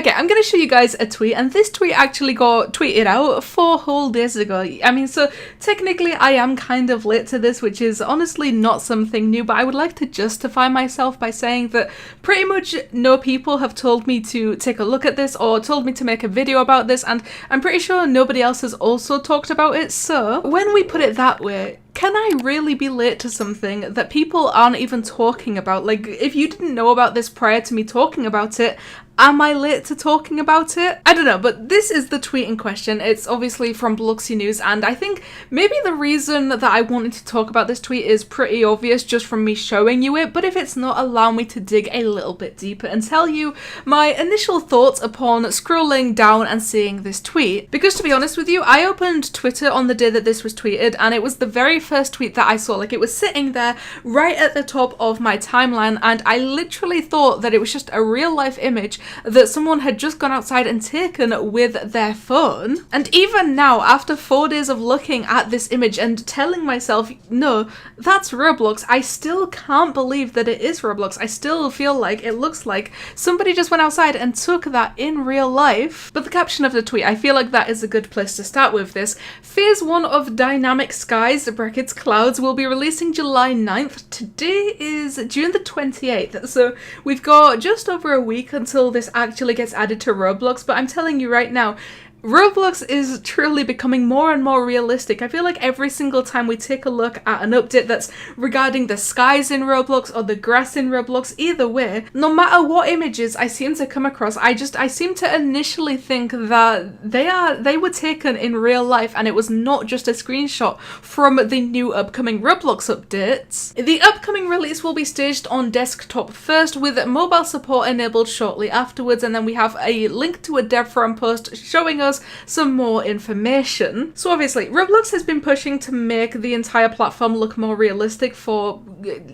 Okay, I'm gonna show you guys a tweet, and this tweet actually got tweeted out 4 whole days ago. I mean, so technically I am kind of late to this, which is honestly not something new, but I would like to justify myself by saying that pretty much no people have told me to take a look at this or told me to make a video about this, and I'm pretty sure nobody else has also talked about it. So when we put it that way, can I really be late to something that people aren't even talking about? Like, if you didn't know about this prior to me talking about it, am I late to talking about it? I don't know, but this is the tweet in question. It's obviously from Bluxy News, and I think maybe the reason that I wanted to talk about this tweet is pretty obvious just from me showing you it, but if it's not, allow me to dig a little bit deeper and tell you my initial thoughts upon scrolling down and seeing this tweet. Because to be honest with you, I opened Twitter on the day that this was tweeted, and it was the very first tweet that I saw. Like, it was sitting there right at the top of my timeline, and I literally thought that it was just a real life image that someone had just gone outside and taken with their phone. And even now, after 4 days of looking at this image and telling myself, no, that's Roblox, I still can't believe that it is Roblox. I still feel like it looks like somebody just went outside and took that in real life. But the caption of the tweet, I feel like that is a good place to start with this. Phase 1 of Dynamic Skies, brackets clouds, will be releasing July 9th. Today is June the 28th, so we've got just over a week until this actually gets added to Roblox, but I'm telling you right now, Roblox is truly becoming more and more realistic. I feel like every single time we take a look at an update that's regarding the skies in Roblox or the grass in Roblox, either way, no matter what images I seem to come across, I seem to initially think that they were taken in real life and it was not just a screenshot from the new upcoming Roblox updates. The upcoming release will be staged on desktop first, with mobile support enabled shortly afterwards, and then we have a link to a dev forum post showing us some more information. So obviously, Roblox has been pushing to make the entire platform look more realistic for,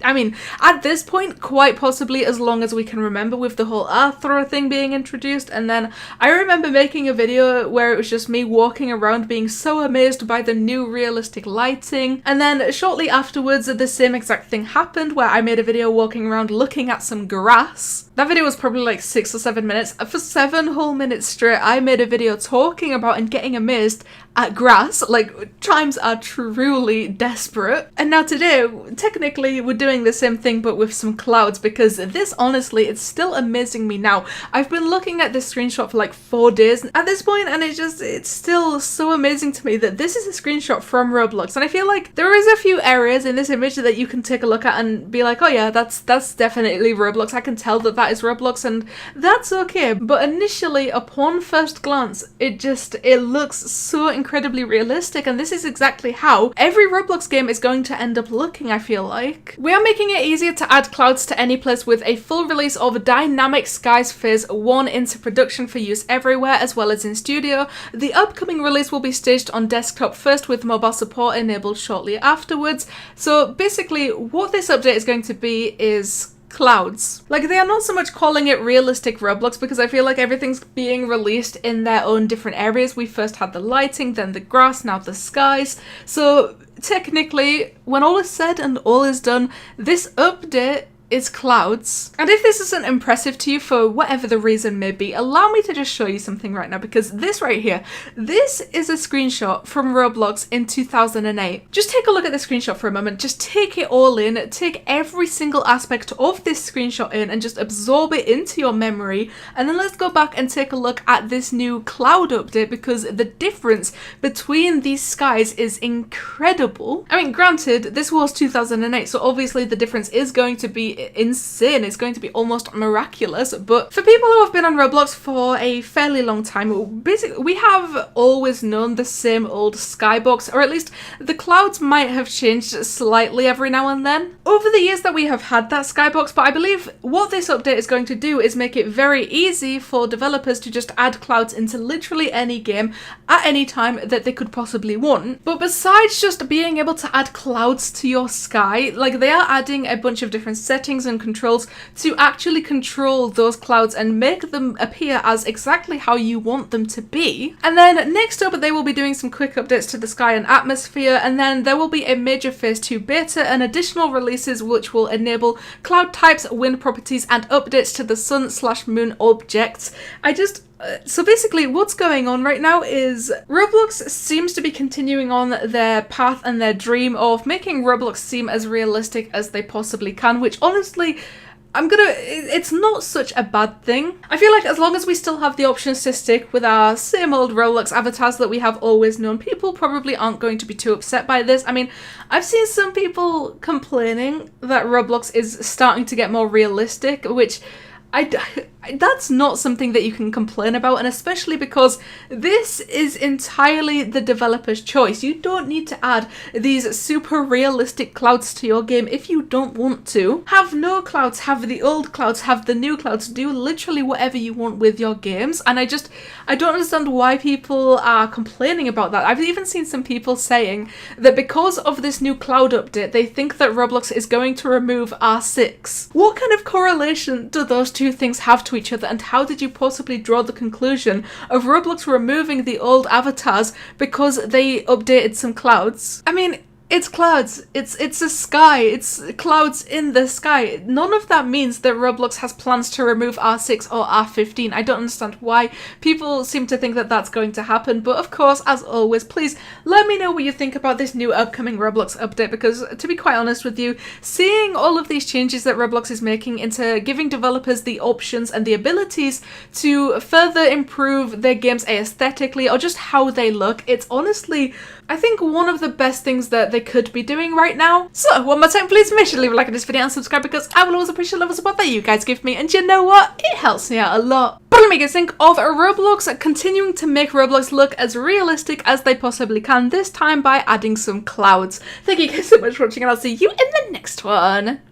I mean, at this point, quite possibly as long as we can remember, with the whole Arthur thing being introduced. And then I remember making a video where it was just me walking around being so amazed by the new realistic lighting. And then shortly afterwards, the same exact thing happened where I made a video walking around looking at some grass. That video was probably like 6 or 7 minutes. For 7 whole minutes straight, I made a video talking about and getting amazed at grass. Like, times are truly desperate. And now today, technically, we're doing the same thing but with some clouds, because this, honestly, it's still amazing me now. I've been looking at this screenshot for like 4 days at this point, and it's still so amazing to me that this is a screenshot from Roblox. And I feel like there is a few areas in this image that you can take a look at and be like, oh yeah, that's definitely Roblox. I can tell that that is Roblox, and that's okay. But initially, upon first glance, it looks so incredibly realistic, and this is exactly how every Roblox game is going to end up looking, I feel like. We are making it easier to add clouds to any place with a full release of Dynamic Skies Phase 1 into production for use everywhere, as well as in studio. The upcoming release will be staged on desktop first, with mobile support enabled shortly afterwards. So basically, what this update is going to be is clouds. Like, they are not so much calling it realistic Roblox, because I feel like everything's being released in their own different areas. We first had the lighting, then the grass, now the skies. So technically, when all is said and all is done, this update is clouds. And if this isn't impressive to you for whatever the reason may be, allow me to just show you something right now, because this right here, this is a screenshot from Roblox in 2008. Just take a look at the screenshot for a moment, just take it all in, take every single aspect of this screenshot in and just absorb it into your memory, and then let's go back and take a look at this new cloud update, because the difference between these skies is incredible. I mean, granted, this was 2008, so obviously the difference is going to be insane. It's going to be almost miraculous. But for people who have been on Roblox for a fairly long time, basically we have always known the same old skybox, or at least the clouds might have changed slightly every now and then over the years that we have had that skybox. But I believe what this update is going to do is make it very easy for developers to just add clouds into literally any game at any time that they could possibly want. But besides just being able to add clouds to your sky, like, they are adding a bunch of different settings settings and controls to actually control those clouds and make them appear as exactly how you want them to be. And then next up, they will be doing some quick updates to the sky and atmosphere, and then there will be a major phase 2 beta and additional releases which will enable cloud types, wind properties, and updates to the sun/moon objects. So basically what's going on right now is Roblox seems to be continuing on their path and their dream of making Roblox seem as realistic as they possibly can, which honestly, it's not such a bad thing. I feel like as long as we still have the options to stick with our same old Roblox avatars that we have always known, people probably aren't going to be too upset by this. I mean, I've seen some people complaining that Roblox is starting to get more realistic, which that's not something that you can complain about, and especially because this is entirely the developer's choice. You don't need to add these super realistic clouds to your game if you don't want to. Have no clouds, have the old clouds, have the new clouds, do literally whatever you want with your games, and I don't understand why people are complaining about that. I've even seen some people saying that because of this new cloud update, they think that Roblox is going to remove R6. What kind of correlation do those two things have to each other, and how did you possibly draw the conclusion of Roblox removing the old avatars because they updated some clouds? I mean, it's clouds, it's a sky, it's clouds in the sky. None of that means that Roblox has plans to remove R6 or R15. I don't understand why people seem to think that that's going to happen, but of course, as always, please let me know what you think about this new upcoming Roblox update, because to be quite honest with you, seeing all of these changes that Roblox is making into giving developers the options and the abilities to further improve their games aesthetically or just how they look, it's honestly, I think, one of the best things that they could be doing right now. So one more time, please make sure to leave a like on this video and subscribe, because I will always appreciate love and support that you guys give me, and you know what? It helps me out a lot. But let me guys think of Roblox continuing to make Roblox look as realistic as they possibly can, this time by adding some clouds. Thank you guys so much for watching, and I'll see you in the next one.